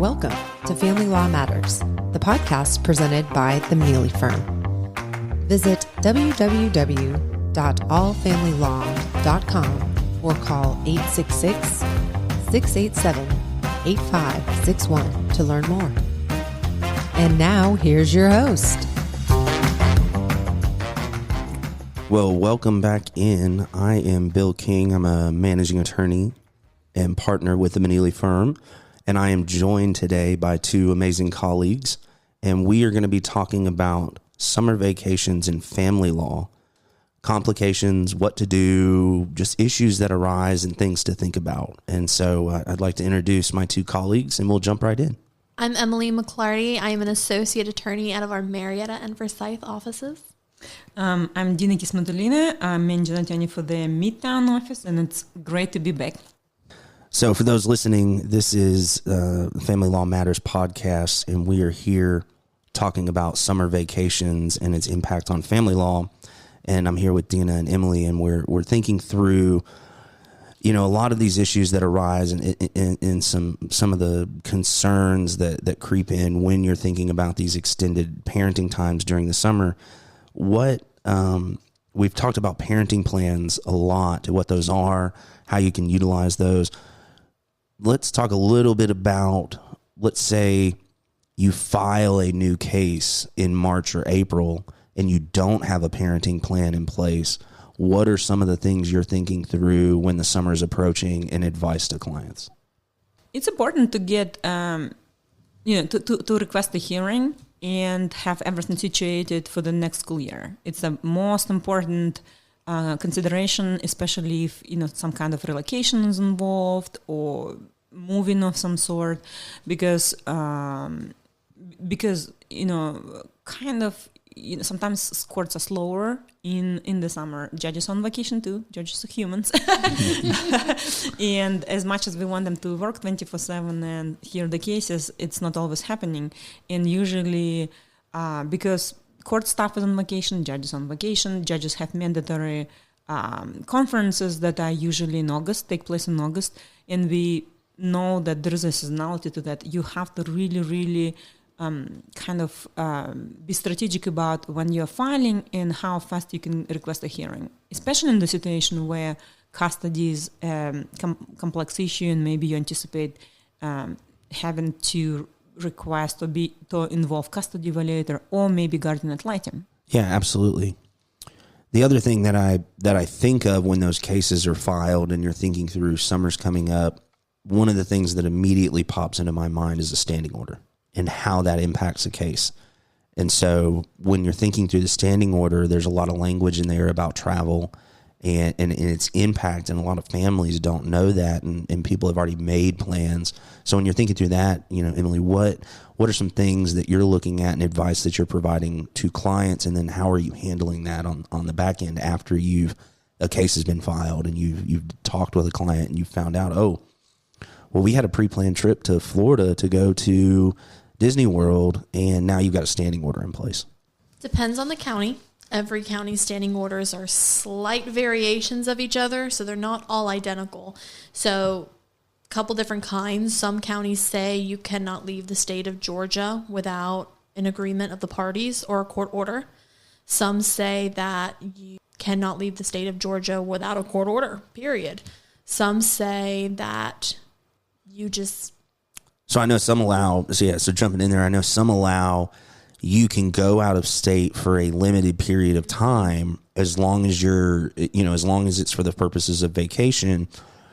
Welcome to Family Law Matters, the podcast presented by the Mealy Firm. Visit www.allfamilylaw.com or call 866-687-8561 to learn more. And now, here's your host. Well, welcome back in. I am Bill King. I'm a managing attorney and partner with the Mealy Firm, and I am joined today by two amazing colleagues, and we are going to be talking about summer vacations and family law, complications, what to do, just issues that arise and things to think about. And so I'd like to introduce my two colleagues, and we'll jump right in. I'm Emily McClarty. I am an associate attorney out of our Marietta and Forsyth offices. I'm Dina Kismatulina. I'm managing attorney for the Midtown office, and it's great to be back. So for those listening, this is Family Law Matters podcast, and we are here talking about summer vacations and its impact on family law. And I'm here with Dina and Emily, and we're thinking through, a lot of these issues that arise and some of the concerns that creep in when you're thinking about these extended parenting times during the summer. We've talked about parenting plans a lot, what those are, how you can utilize those. Let's talk a little bit about, let's say you file a new case in March or April and you don't have a parenting plan in place. What are some of the things you're thinking through when the summer is approaching and advice to clients? It's important to get, to request a hearing and have everything situated for the next school year. It's the most important consideration, especially if, some kind of relocation is involved or moving of some sort, because sometimes courts are slower in the summer. Judges on vacation too. Judges are humans. And as much as we want them to work 24/7 and hear the cases, it's not always happening. And usually, because court staff is on vacation, judges have mandatory conferences that are usually in August, take place in August. And we know that there is a seasonality to that. You have to really, really be strategic about when you're filing and how fast you can request a hearing, especially in the situation where custody is a complex issue and maybe you anticipate having to request to involve custody evaluator or maybe guardian ad litem. Yeah, absolutely. The other thing that I think of when those cases are filed and you're thinking through summer's coming up, one of the things that immediately pops into my mind is a standing order and how that impacts a case. And so when you're thinking through the standing order, there's a lot of language in there about travel and its impact, and a lot of families don't know that, and people have already made plans. So when you're thinking through that, Emily, what are some things that you're looking at and advice that you're providing to clients, and then how are you handling that on the back end after a case has been filed and you've talked with a client and you found out, we had a pre-planned trip to Florida to go to Disney World, and now you've got a standing order in place? Depends on the county. Every county's standing orders are slight variations of each other, so they're not all identical. So a couple different kinds. Some counties say you cannot leave the state of Georgia without an agreement of the parties or a court order. Some say that you cannot leave the state of Georgia without a court order, period. Some say that you just... So I know some allow, so jumping in there, I know some allow you can go out of state for a limited period of time as long as as long as it's for the purposes of vacation,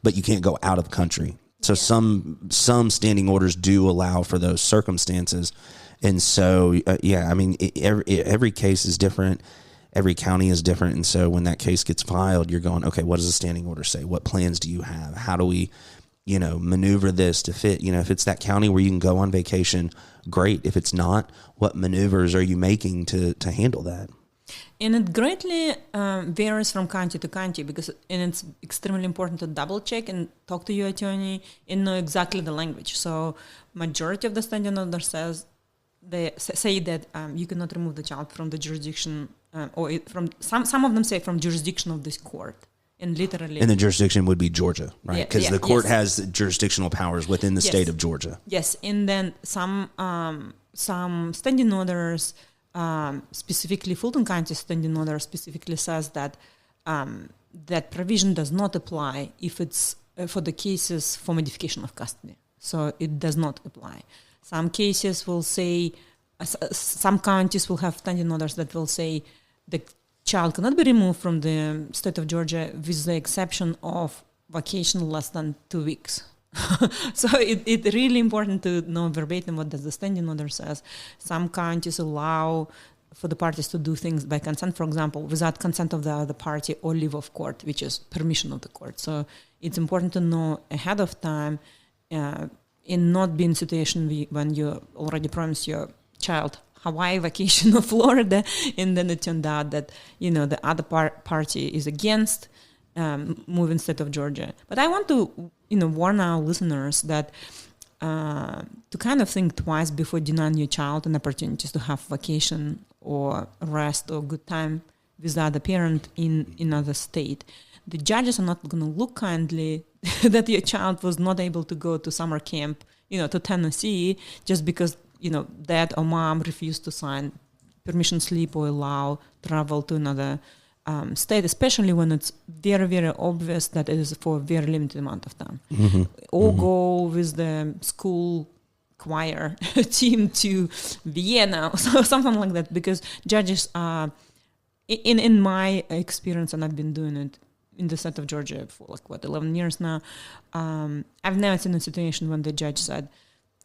but you can't go out of country. So some standing orders do allow for those circumstances. And so, every case is different. Every county is different. And so when that case gets filed, you're going, okay, what does the standing order say? What plans do you have? How do we maneuver this to fit? If it's that county where you can go on vacation, great. If it's not, what maneuvers are you making to handle that? And it greatly varies from county to county and it's extremely important to double check and talk to your attorney and know exactly the language. So majority of the standing order they say that you cannot remove the child from the jurisdiction, or from some of them say from jurisdiction of this court. And literally. And the jurisdiction would be Georgia, right? Because the court yes. has jurisdictional powers within the state of Georgia. Yes, and then some standing orders, specifically Fulton County standing order specifically says that that provision does not apply if it's for the cases for modification of custody. So it does not apply. Some cases will say, some counties will have standing orders that will say the child cannot be removed from the state of Georgia with the exception of vacation less than 2 weeks. So it's really important to know verbatim what does the standing order says. Some counties allow for the parties to do things by consent, for example, without consent of the other party or leave of court, which is permission of the court. So it's important to know ahead of time in not be in a situation when you already promised your child Hawaii vacation or Florida, and then it turned out that, the other party is against moving state of Georgia. But I want to, warn our listeners that to kind of think twice before denying your child an opportunities to have vacation or rest or good time with the other parent in another state. The judges are not going to look kindly that your child was not able to go to summer camp, to Tennessee, just because dad or mom refused to sign permission slip or allow travel to another state, especially when it's very, very obvious that it is for a very limited amount of time. Mm-hmm. Or go with the school choir team to Vienna or something like that, because judges are, in my experience, and I've been doing it in the state of Georgia for 11 years now, I've never seen a situation when the judge said,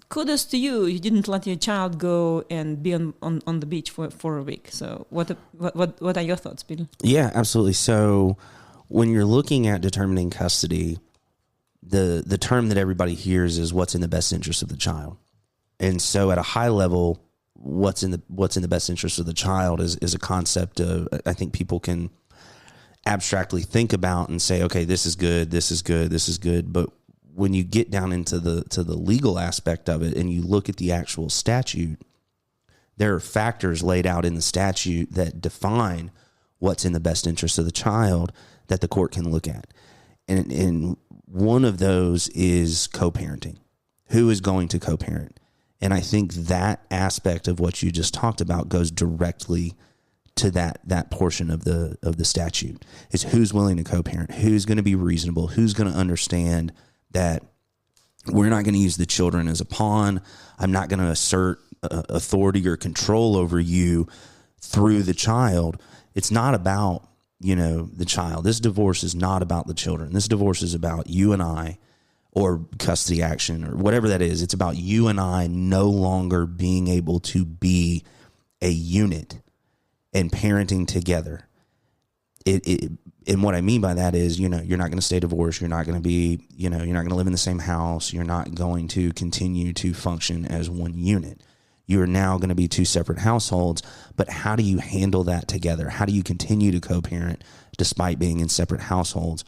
kudos to you, you didn't let your child go and be on the beach for a week. So what are your thoughts, Bill? Yeah, absolutely. So when you're looking at determining custody, the term that everybody hears is what's in the best interest of the child. And so at a high level, what's in the best interest of the child is a concept of, I think people can abstractly think about and say, okay, this is good, this is good, this is good. But when you get down into the legal aspect of it and you look at the actual statute, there are factors laid out in the statute that define what's in the best interest of the child that the court can look at. And one of those is co-parenting. Who is going to co-parent? And I think that aspect of what you just talked about goes directly to that portion of the statute. Is who's willing to co-parent, who's going to be reasonable, who's going to understand that we're not going to use the children as a pawn. I'm not going to assert authority or control over you through the child. It's not about, the child. This divorce is not about the children. This divorce is about you and I, or custody action or whatever that is. It's about you and I no longer being able to be a unit and parenting together. And what I mean by that is, you're not going to stay divorced. You're not going to be, you're not going to live in the same house. You're not going to continue to function as one unit. You are now going to be two separate households. But how do you handle that together? How do you continue to co-parent despite being in separate households?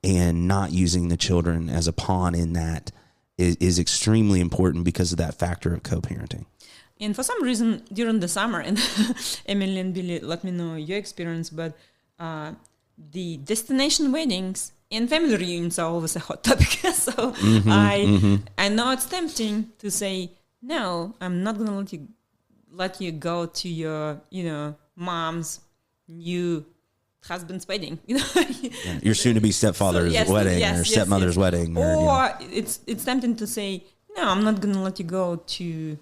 And not using the children as a pawn in that is extremely important because of that factor of co-parenting. And for some reason, during the summer, and Emily and Billy, let me know your experience, but the destination weddings and family reunions are always a hot topic. So I know it's tempting to say, no, I'm not going to let you go to your, mom's new husband's wedding. Your soon-to-be stepfather's wedding or stepmother's wedding. Or it's tempting to say, no, I'm not going to let you go to,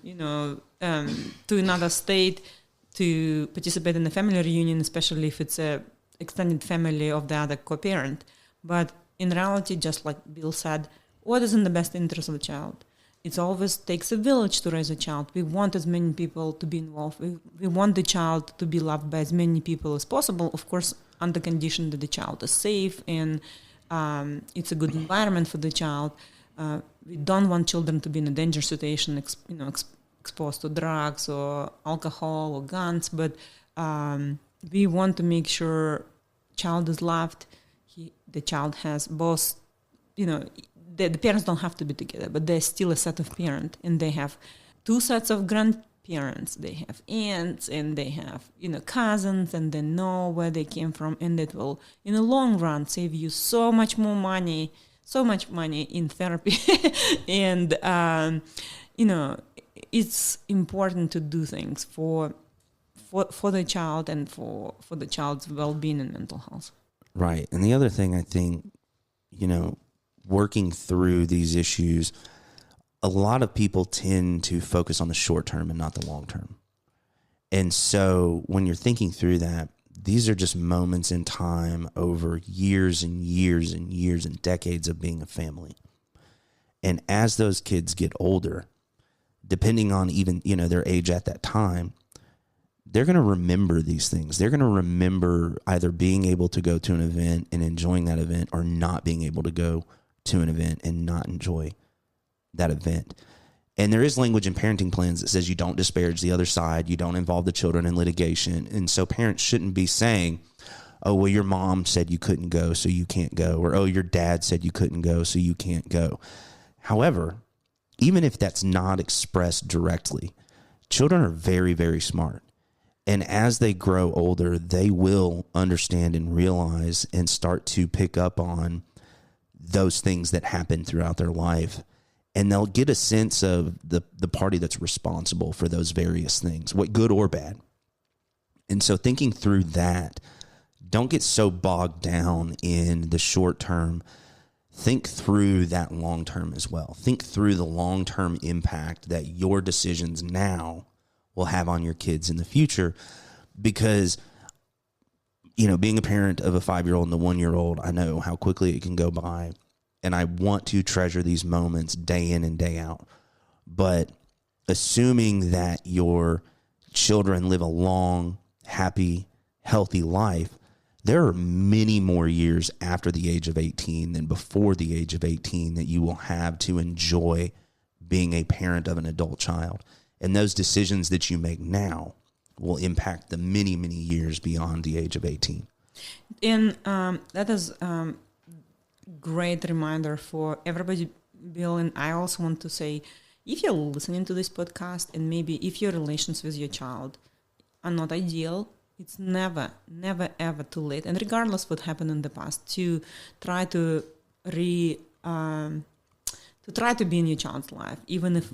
to another state to participate in the family reunion, especially if it's a extended family of the other co-parent. But in reality, just like Bill said, what is in the best interest of the child? It always takes a village to raise a child. We want as many people to be involved. We want the child to be loved by as many people as possible, of course, under condition that the child is safe and it's a good environment for the child. We don't want children to be in a dangerous situation, exposed to drugs or alcohol or guns, but we want to make sure child is loved. The child has both, the parents don't have to be together, but they're still a set of parents, and they have two sets of parents. They have aunts and they have, cousins, and they know where they came from, and it will, in the long run, save you so much money in therapy. And, it's important to do things for the child and for the child's well-being and mental health. Right. And the other thing I think, working through these issues, a lot of people tend to focus on the short term and not the long term. And so when you're thinking through that, these are just moments in time over years and years and years and decades of being a family. And as those kids get older, depending on even, their age at that time, they're going to remember these things. They're going to remember either being able to go to an event and enjoying that event, or not being able to go to an event and not enjoy that event. And there is language in parenting plans that says you don't disparage the other side, you don't involve the children in litigation. And so parents shouldn't be saying, oh, well, your mom said you couldn't go, so you can't go. Or, oh, your dad said you couldn't go, so you can't go. However, even if that's not expressed directly, children are very, very smart. And as they grow older, they will understand and realize and start to pick up on those things that happen throughout their life. And they'll get a sense of the party that's responsible for those various things, what good or bad. And so thinking through that, don't get so bogged down in the short term. Think through that long term as well. Think through the long-term impact that your decisions now will have on your kids in the future. Because, being a parent of a 5-year-old and a 1-year-old, I know how quickly it can go by. And I want to treasure these moments day in and day out. But assuming that your children live a long, happy, healthy life, there are many more years after the age of 18 than before the age of 18 that you will have to enjoy being a parent of an adult child. And those decisions that you make now will impact the many, many years beyond the age of 18. And that is great reminder for everybody, Bill. And I also want to say, if you're listening to this podcast and maybe if your relations with your child are not ideal, it's never, ever too late. And regardless what happened in the past, to try to be in your child's life, even if,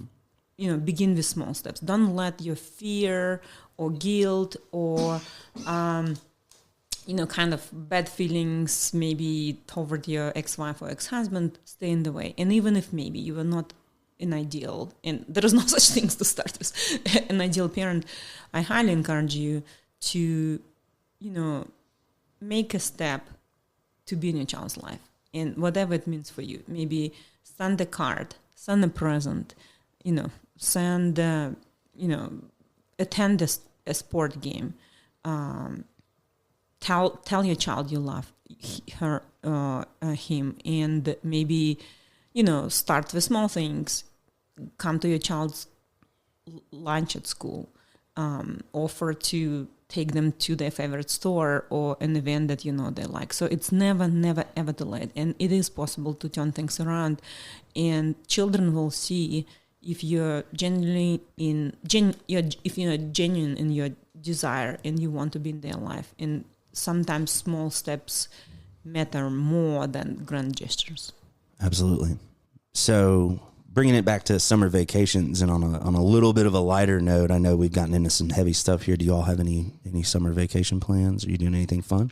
begin with small steps. Don't let your fear or guilt or, kind of bad feelings maybe toward your ex-wife or ex-husband stay in the way. And even if maybe you are not an ideal, and there is no such things to start with, an ideal parent, I highly encourage you to, make a step to be in your child's life. And whatever it means for you, maybe send a card, send a present, send, attend a sport game, tell your child you love him, and maybe, start with small things. Come to your child's lunch at school, offer to take them to their favorite store or an event that they like. So it's never, ever too late. And it is possible to turn things around. And children will see if you're genuine in your desire and you want to be in their life. And sometimes small steps matter more than grand gestures. Absolutely. So bringing it back to summer vacations, and on a little bit of a lighter note, I know we've gotten into some heavy stuff here. Do you all have any summer vacation plans? Are you doing anything fun?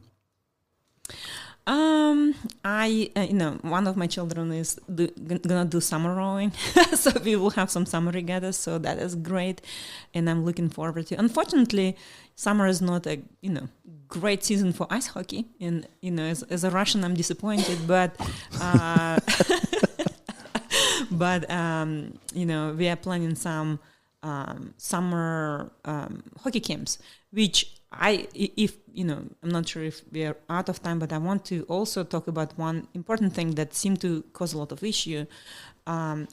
One of my children is gonna do summer rowing, so we will have some summer regattas. So that is great, and I'm looking forward to. Unfortunately, summer is not a great season for ice hockey, and as a Russian, I'm disappointed, but. But we are planning some summer hockey camps, which I'm not sure if we are out of time, but I want to also talk about one important thing that seemed to cause a lot of issue.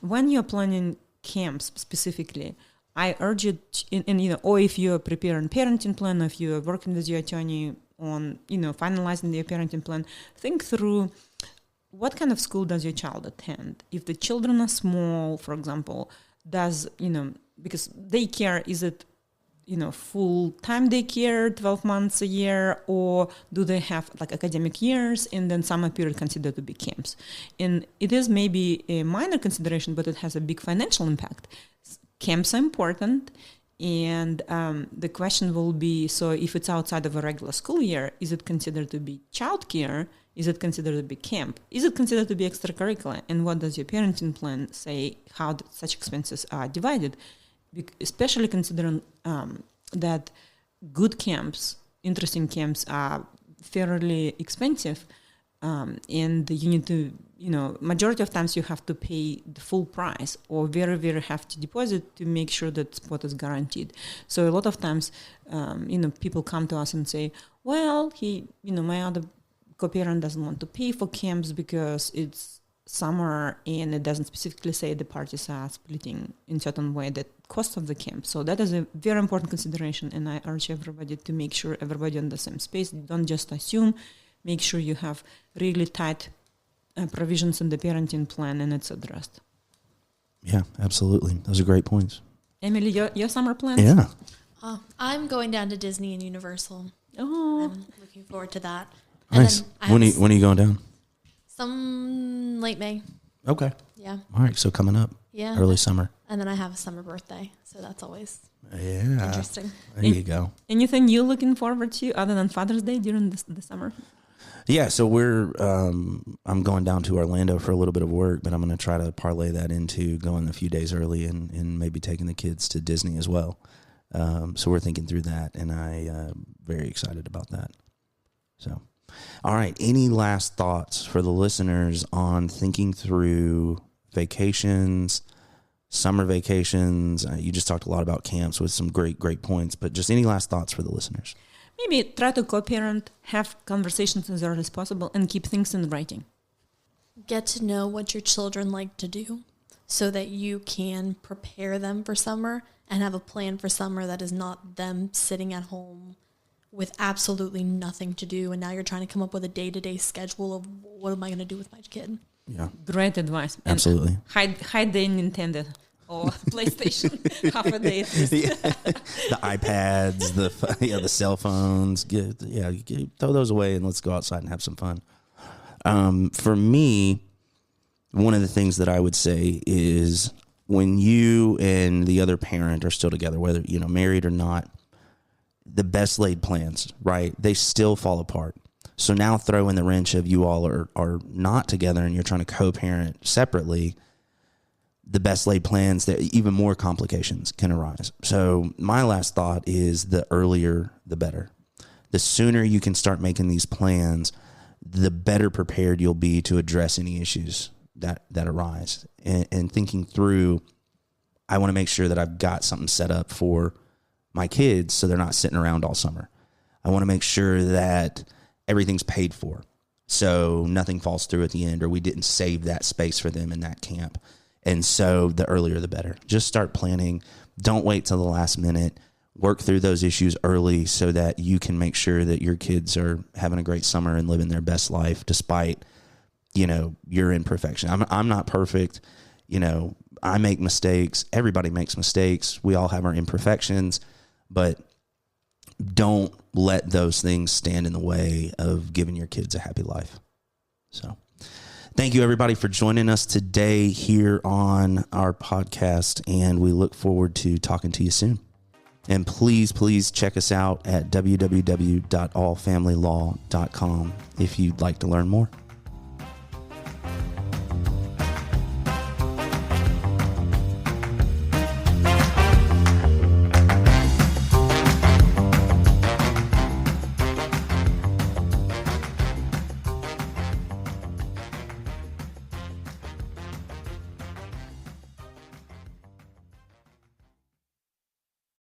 When you're planning camps specifically, I urge you, or if you're preparing parenting plan, or if you're working with your attorney on, finalizing their parenting plan, think through what kind of school does your child attend. If the children are small, for example, does because daycare, is it, full-time daycare, 12 months a year, or do they have like academic years and then summer period considered to be camps? And it is maybe a minor consideration, but it has a big financial impact. Camps are important, and the question will be, so if it's outside of a regular school year, is it considered to be childcare? Is it considered to be camp? Is it considered to be extracurricular? And what does your parenting plan say, how such expenses are divided? Especially considering that good camps, interesting camps are fairly expensive, and you need to, majority of times you have to pay the full price or very, very hefty deposit to make sure that spot is guaranteed. So a lot of times, people come to us and say, well, my other co-parent doesn't want to pay for camps because it's summer and it doesn't specifically say the parties are splitting in certain way the cost of the camp. So that is a very important consideration, and I urge everybody to make sure everybody on the same space. Don't just assume. Make sure you have really tight provisions in the parenting plan and it's addressed. Yeah, absolutely. Those are great points. Emily, your summer plans? Yeah. I'm going down to Disney and Universal. Oh. I'm looking forward to that. And Nice. When are you going down? Some late May. Okay. Yeah. All right. So coming up. Yeah. Early summer. And then I have a summer birthday, so that's always Yeah. interesting. There you go. Anything you're looking forward to other than Father's Day during the summer? Yeah. So I'm going down to Orlando for a little bit of work, but I'm going to try to parlay that into going a few days early and maybe taking the kids to Disney as well. So we're thinking through that, and I'm very excited about that. So, all right. Any last thoughts for the listeners on thinking through vacations, summer vacations? You just talked a lot about camps with some great points, but just any last thoughts for the listeners? Maybe try to co-parent, have conversations as early as possible, and keep things in writing. Get to know what your children like to do so that you can prepare them for summer and have a plan for summer that is not them sitting at home with absolutely nothing to do, and now you're trying to come up with a day-to-day schedule of what am I going to do with my kid. Yeah. Great advice. Absolutely. And hide the Nintendo or PlayStation half a day at least. Yeah. The iPads, the cell phones. Throw those away and let's go outside and have some fun. For me, one of the things that I would say is when you and the other parent are still together, whether married or not, the best laid plans, right? They still fall apart. So now throw in the wrench of you all are not together and you're trying to co-parent separately. The best laid plans, that even more complications can arise. So my last thought is the earlier, the better. The sooner you can start making these plans, the better prepared you'll be to address any issues that arise. And thinking through, I want to make sure that I've got something set up for my kids so they're not sitting around all summer. I want to make sure that everything's paid for so nothing falls through at the end, or we didn't save that space for them in that camp. And so the earlier the better. Just start planning. Don't wait till the last minute. Work through those issues early so that you can make sure that your kids are having a great summer and living their best life despite, your imperfection. I'm not perfect. I make mistakes. Everybody makes mistakes. We all have our imperfections, but don't let those things stand in the way of giving your kids a happy life. So thank you, everybody, for joining us today here on our podcast, and we look forward to talking to you soon. And please check us out at www.allfamilylaw.com if you'd like to learn more.